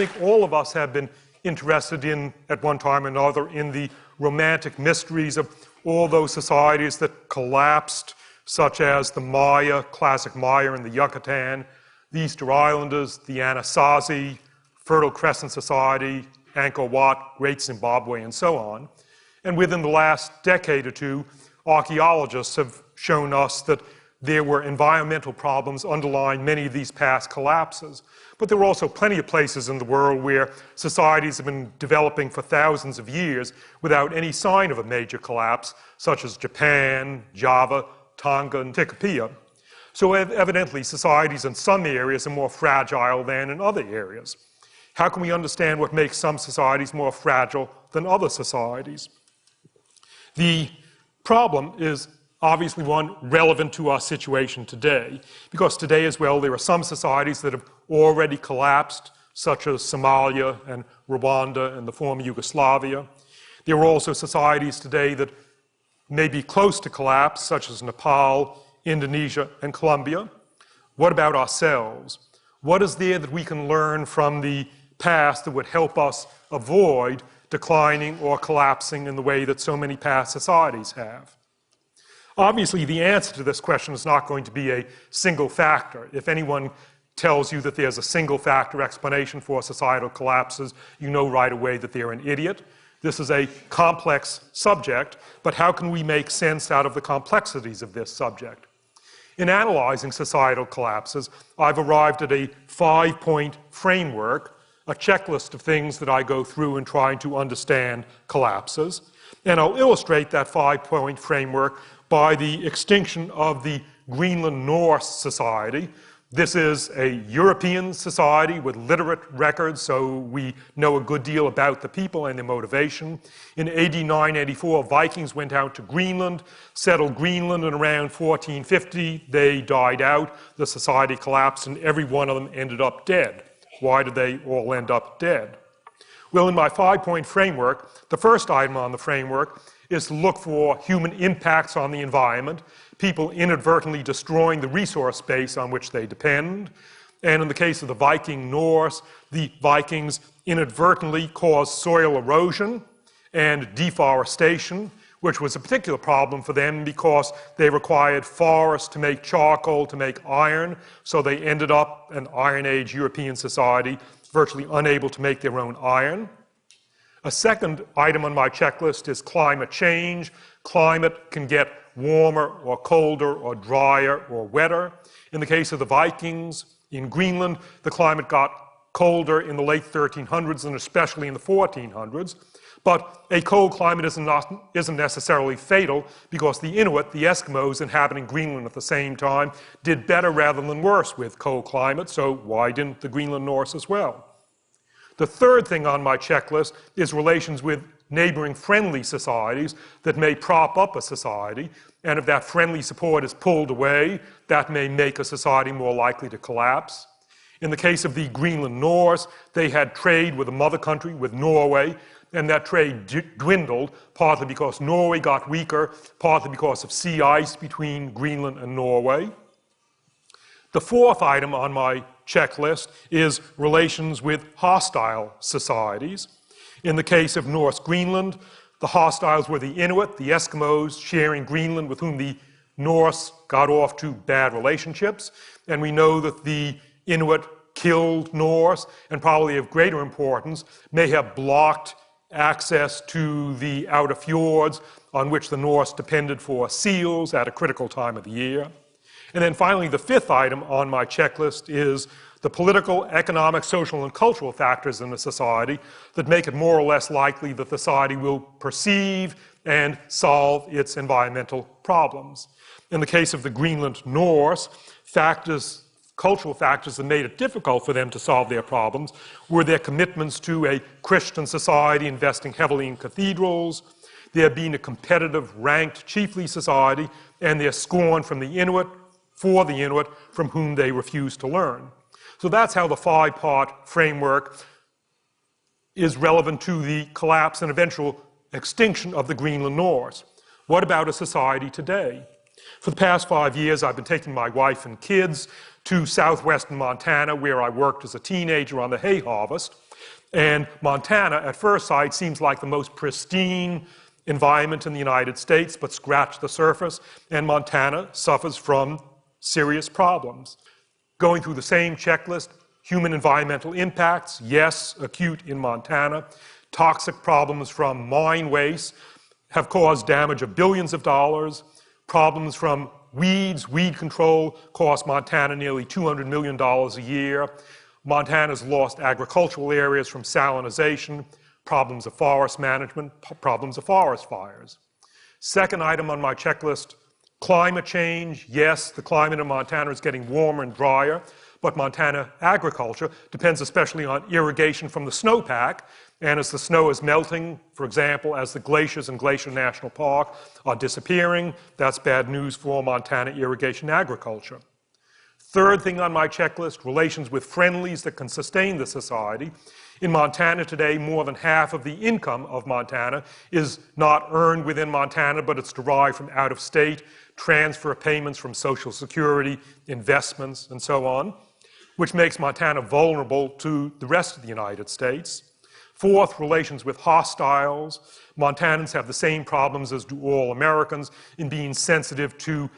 think all of us have been interested in, at one time or another, in the romantic mysteries of all those societies that collapsed, such as the Maya, classic Maya in the Yucatan, the Easter Islanders, the Anasazi, Fertile Crescent Society, Angkor Wat, Great Zimbabwe, and so on. And within the last decade or two, archaeologists have shown us that there were environmental problems underlying many of these past collapses. But there were also plenty of places in the world where societies have been developing for thousands of years without any sign of a major collapse, such as Japan, Java, Tonga, and Tikopia. So evidently, societies in some areas are more fragile than in other areas. How can we understand what makes some societies more fragile than other societies? The problem is obviously one relevant to our situation today, because today as well there are some societies that have already collapsed, such as Somalia and Rwanda and the former Yugoslavia. There are also societies today that may be close to collapse, such as Nepal, Indonesia, and Colombia. What about ourselves? What is there that we can learn from the past that would help us avoid declining or collapsing in the way that so many past societies have? Obviously, the answer to this question is not going to be a single factor. If anyone tells you that there's a single factor explanation for societal collapses, you know right away that they're an idiot. This is a complex subject, but how can we make sense out of the complexities of this subject? In analyzing societal collapses, I've arrived at a 5-point framework, a checklist of things that I go through in trying to understand collapses. And I'll illustrate that 5-point framework by the extinction of the Greenland Norse society. This is a European society with literate records, so we know a good deal about the people and their motivation. In AD 984, Vikings went out to Greenland, settled Greenland, and around 1450 they died out. The society collapsed, and every one of them ended up dead. Why did they all end up dead? Well, in my 5-point framework, the first item on the framework is to look for human impacts on the environment, people inadvertently destroying the resource base on which they depend. And in the case of the Viking Norse, the Vikings inadvertently caused soil erosion and deforestation, which was a particular problem for them because they required forests to make charcoal, to make iron, so they ended up, an Iron Age European society, virtually unable to make their own iron. A second item on my checklist is climate change. Climate can get warmer or colder or drier or wetter. In the case of the Vikings in Greenland, the climate got colder in the late 1300s and especially in the 1400s. But a cold climate isn't necessarily fatal because the Inuit, the Eskimos inhabiting Greenland at the same time, did better rather than worse with cold climate, so why didn't the Greenland Norse as well? The third thing on my checklist is relations with neighboring friendly societies that may prop up a society, and if that friendly support is pulled away, that may make a society more likely to collapse. In the case of the Greenland Norse, they had trade with a mother country, with Norway, and that trade dwindled, partly because Norway got weaker, partly because of sea ice between Greenland and Norway. The fourth item on my checklist is relations with hostile societies. In the case of North Greenland, the hostiles were the Inuit, the Eskimos sharing Greenland with whom the Norse got off to bad relationships. And we know that the Inuit killed Norse, and probably of greater importance, may have blocked access to the outer fjords on which the Norse depended for seals at a critical time of the year. And then finally, the fifth item on my checklist is the political, economic, social, and cultural factors in the society that make it more or less likely that the society will perceive and solve its environmental problems. In the case of the Greenland Norse, cultural factors that made it difficult for them to solve their problems were their commitments to a Christian society investing heavily in cathedrals, their being a competitive, ranked chiefly society, and their scorn from the Inuit, for the Inuit, from whom they refused to learn. So that's how the 5-part framework is relevant to the collapse and eventual extinction of the Greenland Norse. What about a society today? For the past 5 years, I've been taking my wife and kids to southwestern Montana, where I worked as a teenager on the hay harvest. And Montana, at first sight, seems like the most pristine environment in the United States, but scratch the surface, and Montana suffers from serious problems. Going through the same checklist, human environmental impacts, yes, acute in Montana. Toxic problems from mine waste have caused damage of billions of dollars. Problems from weed control cost Montana nearly $200 million a year. Montana's lost agricultural areas from salinization, problems of forest management, problems of forest fires. Second item on my checklist, climate change. Yes, the climate in Montana is getting warmer and drier, but Montana agriculture depends especially on irrigation from the snowpack. And as the snow is melting, for example, as the glaciers in Glacier National Park are disappearing, that's bad news for Montana irrigation agriculture. Third thing on my checklist, relations with friendlies that can sustain the society. In Montana today, more than half of the income of Montana is not earned within Montana, but it's derived from out of state, transfer payments from Social Security, investments, and so on, which makes Montana vulnerable to the rest of the United States. Fourth, relations with hostiles. Montanans have the same problems as do all Americans in being sensitive to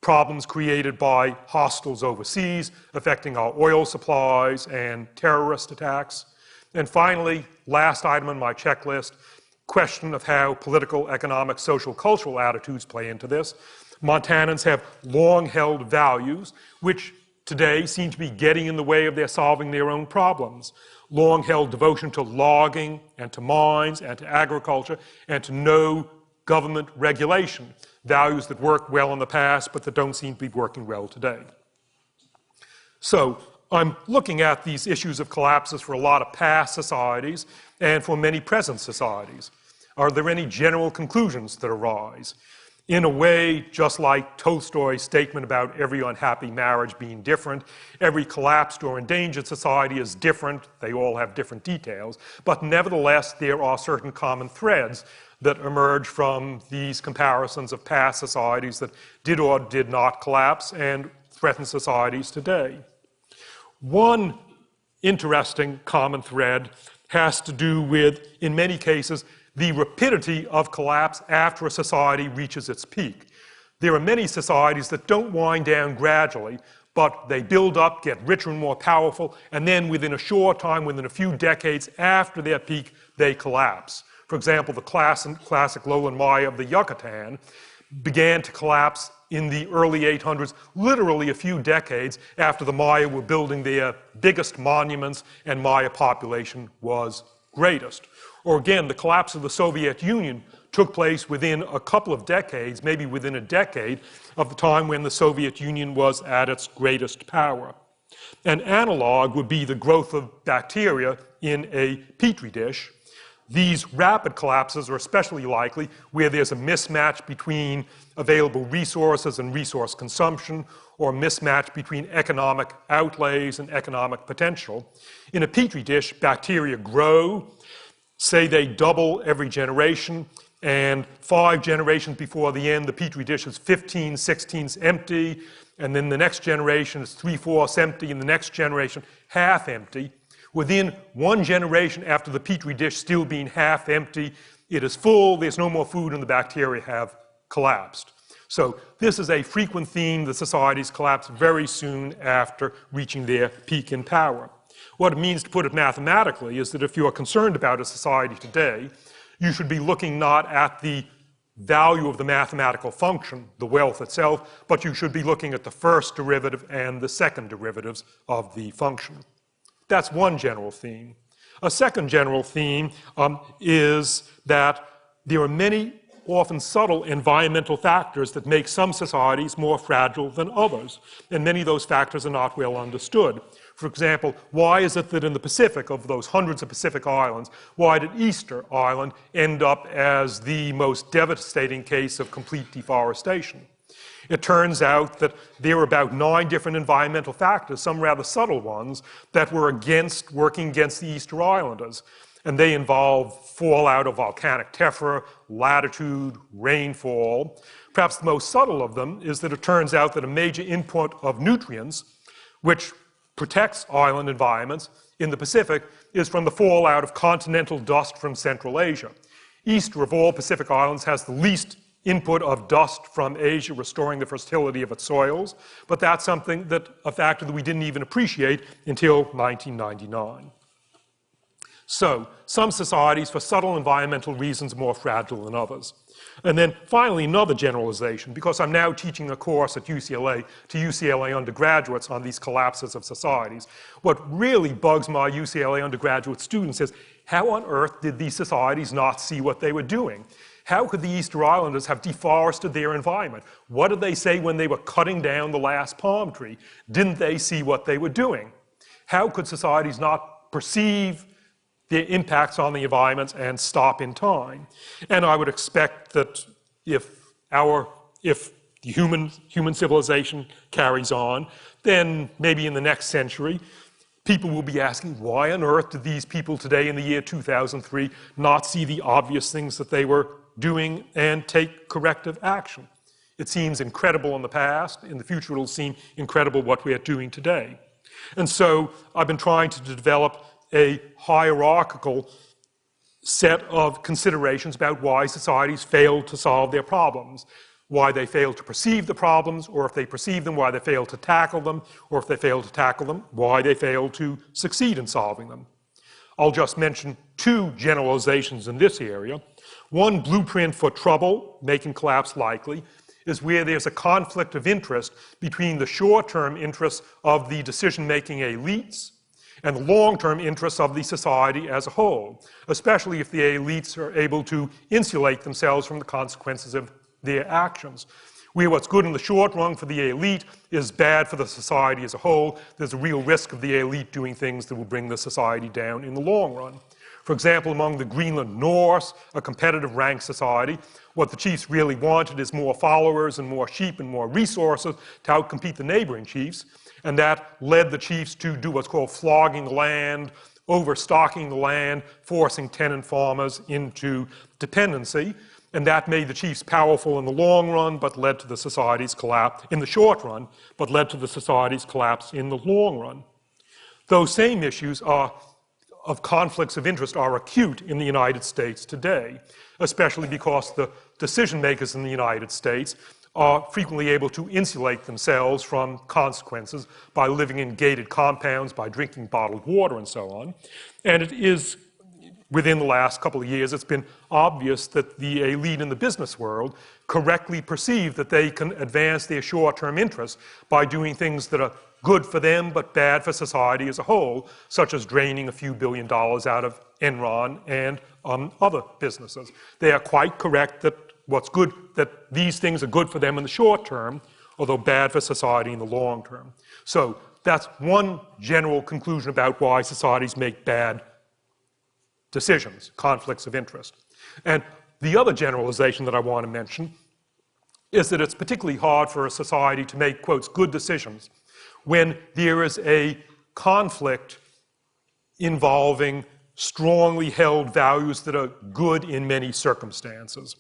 problems created by hostiles overseas, affecting our oil supplies and terrorist attacks. And finally, last item on my checklist, question of how political, economic, social, cultural attitudes play into this. Montanans have long-held values which today seem to be getting in the way of their solving their own problems. Long-held devotion to logging and to mines and to agriculture and to no government regulation. Values that worked well in the past but that don't seem to be working well today. So I'm looking at these issues of collapses for a lot of past societies and for many present societies. Are there any general conclusions that arise? In a way, just like Tolstoy's statement about every unhappy marriage being different, every collapsed or endangered society is different. They all have different details. But nevertheless, there are certain common threads that emerge from these comparisons of past societies that did or did not collapse and threaten societies today. One interesting common thread has to do with, in many cases, the rapidity of collapse after a society reaches its peak. There are many societies that don't wind down gradually, but they build up, get richer and more powerful, and then within a short time, within a few decades after their peak, they collapse. For example, the classic lowland Maya of the Yucatan began to collapse in the early 800s, literally a few decades after the Maya were building their biggest monuments and Maya population was greatest. Or again, the collapse of the Soviet Union took place within a couple of decades, maybe within a decade, of the time when the Soviet Union was at its greatest power. An analog would be the growth of bacteria in a petri dish. These rapid collapses are especially likely where there's a mismatch between available resources and resource consumption, or a mismatch between economic outlays and economic potential. In a petri dish, bacteria grow. Say they double every generation, and 5 generations before the end, the petri dish is 15/16 empty, and then the next generation is 3/4 empty, and the next generation half empty. Within 1 generation after the petri dish still being half empty, it is full, there's no more food, and the bacteria have collapsed. So this is a frequent theme. The societies collapse very soon after reaching their peak in power. What it means, to put it mathematically, is that if you are concerned about a society today, you should be looking not at the value of the mathematical function, the wealth itself, but you should be looking at the first derivative and the second derivatives of the function. That's one general theme. A second general theme is that there are many often subtle environmental factors that make some societies more fragile than others, and many of those factors are not well understood. For example, why is it that in the Pacific, of those hundreds of Pacific islands, why did Easter Island end up as the most devastating case of complete deforestation? It turns out that there were about 9 different environmental factors, some rather subtle ones, that were working against the Easter Islanders. And they involve fallout of volcanic tephra, latitude, rainfall. Perhaps the most subtle of them is that it turns out that a major input of nutrients, which protects island environments in the Pacific is from the fallout of continental dust from Central Asia. Easter of all Pacific islands has the least input of dust from Asia, restoring the fertility of its soils, but that's a factor that we didn't even appreciate until 1999. So, some societies, for subtle environmental reasons, are more fragile than others. And then finally, another generalization, because I'm now teaching a course at UCLA to UCLA undergraduates on these collapses of societies. What really bugs my UCLA undergraduate students is, how on earth did these societies not see what they were doing? How could the Easter Islanders have deforested their environment? What did they say when they were cutting down the last palm tree? Didn't they see what they were doing? How could societies not perceive the impacts on the environment and stop in time? And I would expect that if the human civilization carries on, then maybe in the next century, people will be asking, why on earth did these people today in the year 2003 not see the obvious things that they were doing and take corrective action? It seems incredible in the past. In the future, it'll seem incredible what we are doing today. And so I've been trying to develop a hierarchical set of considerations about why societies fail to solve their problems, why they fail to perceive the problems, or if they perceive them, why they fail to tackle them, or if they fail to tackle them, why they fail to succeed in solving them. I'll just mention two generalizations in this area. One blueprint for trouble, making collapse likely, is where there's a conflict of interest between the short-term interests of the decision-making elites and the long-term interests of the society as a whole, especially if the elites are able to insulate themselves from the consequences of their actions. Where what's good in the short run for the elite is bad for the society as a whole, there's a real risk of the elite doing things that will bring the society down in the long run. For example, among the Greenland Norse, a competitive rank society, what the chiefs really wanted is more followers and more sheep and more resources to outcompete the neighboring chiefs. And that led the chiefs to do what's called flogging the land, overstocking the land, forcing tenant farmers into dependency. And that made the chiefs powerful in the long run, but led to the society's collapse in the short run, but led to the society's collapse in the long run. Those same issues of conflicts of interest are acute in the United States today, especially because the decision makers in the United States are frequently able to insulate themselves from consequences by living in gated compounds, by drinking bottled water, and so on. And it is, within the last couple of years, it's been obvious that the elite in the business world correctly perceive that they can advance their short-term interests by doing things that are good for them but bad for society as a whole, such as draining a few $1 billion out of Enron and other businesses. They are quite correct that that these things are good for them in the short term, although bad for society in the long term. So that's one general conclusion about why societies make bad decisions, conflicts of interest. And the other generalization that I want to mention is that it's particularly hard for a society to make, quotes, good decisions when there is a conflict involving strongly held values that are good in many circumstances,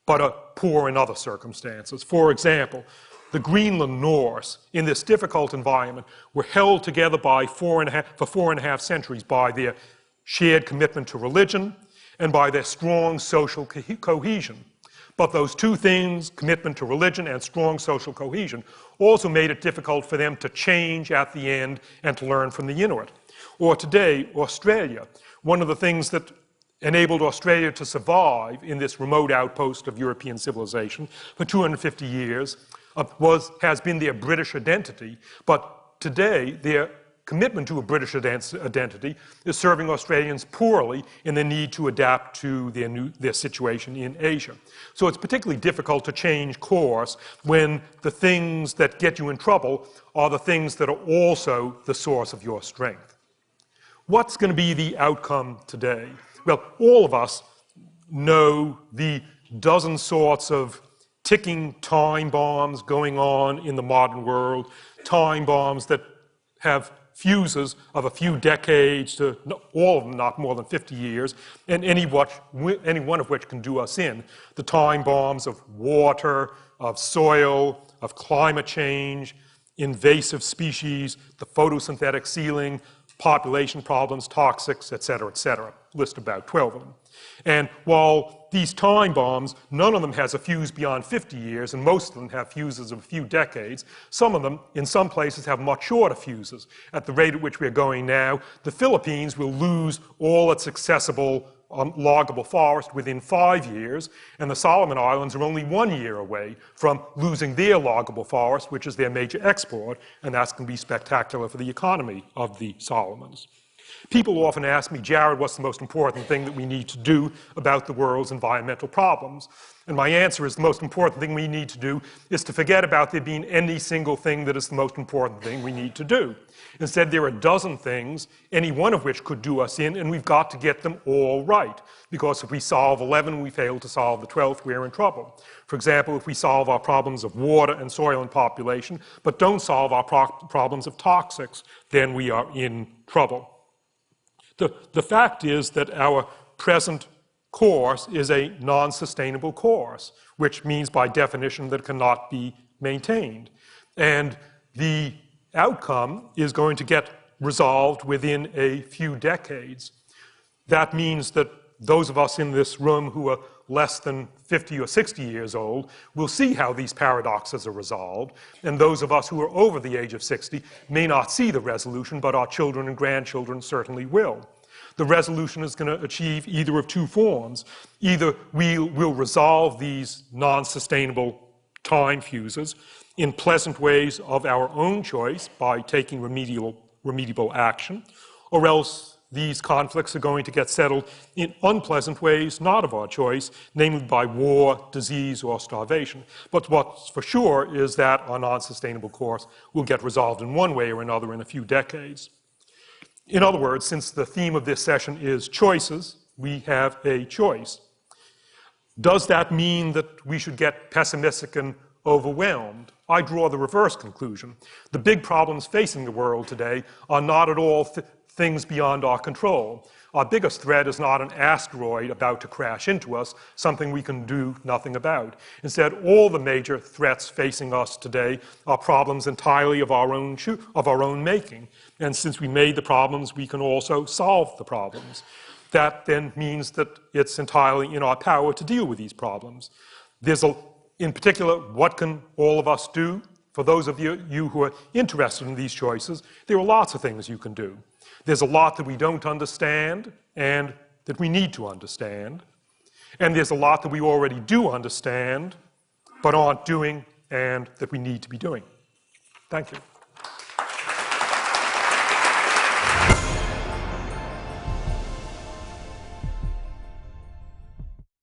but are poor in other circumstances. For example, the Greenland Norse, in this difficult environment, were held together for 4.5 centuries by their shared commitment to religion and by their strong social cohesion. But those two things, commitment to religion and strong social cohesion, also made it difficult for them to change at the end and to learn from the Inuit. Or today, Australia. One of the things that enabled Australia to survive in this remote outpost of European civilization for 250 years has been their British identity. But today, their commitment to a British identity is serving Australians poorly in the need to adapt to their situation in Asia. So it's particularly difficult to change course when the things that get you in trouble are the things that are also the source of your strength. What's going to be the outcome today? Well, all of us know the dozen sorts of ticking time bombs going on in the modern world, time bombs that have fuses of a few decades to all of them not more than 50 years, and any one of which can do us in. The time bombs of water, of soil, of climate change, invasive species, the photosynthetic ceiling, population problems, toxics, et cetera, list about 12 of them. And while these time bombs, none of them has a fuse beyond 50 years, and most of them have fuses of a few decades, some of them, in some places, have much shorter fuses. At the rate at which we're going now, the Philippines will lose all its accessible loggable forest within 5 years, and the Solomon Islands are only 1 year away from losing their loggable forest, which is their major export, and that's going to be spectacular for the economy of the Solomons. People often ask me, Jared, what's the most important thing that we need to do about the world's environmental problems? And my answer is the most important thing we need to do is to forget about there being any single thing that is the most important thing we need to do. Instead, there are a dozen things, any one of which could do us in, and we've got to get them all right. Because if we solve 11 and we fail to solve the 12th, we're in trouble. For example, if we solve our problems of water and soil and population, but don't solve our problems of toxics, then we are in trouble. The fact is that our present course is a non-sustainable course, which means by definition that it cannot be maintained. And the outcome is going to get resolved within a few decades. That means that those of us in this room who are less than 50 or 60 years old will see how these paradoxes are resolved, and those of us who are over the age of 60 may not see the resolution, but our children and grandchildren certainly will. The resolution is going to achieve either of two forms. Either we'll resolve these non-sustainable time fuses in pleasant ways of our own choice by taking remediable action, or else these conflicts are going to get settled in unpleasant ways not of our choice, namely by war, disease, or starvation. But what's for sure is that our non-sustainable course will get resolved in one way or another in a few decades. In other words, since the theme of this session is choices, we have a choice. Does that mean that we should get pessimistic and overwhelmed? I draw the reverse conclusion. The big problems facing the world today are not at all things beyond our control. Our biggest threat is not an asteroid about to crash into us, something we can do nothing about. Instead, all the major threats facing us today are problems entirely of our own making. And since we made the problems, we can also solve the problems. That then means that it's entirely in our power to deal with these problems. In particular, what can all of us do? For those of you who are interested in these choices, there are lots of things you can do. There's a lot that we don't understand and that we need to understand. And there's a lot that we already do understand but aren't doing and that we need to be doing. Thank you.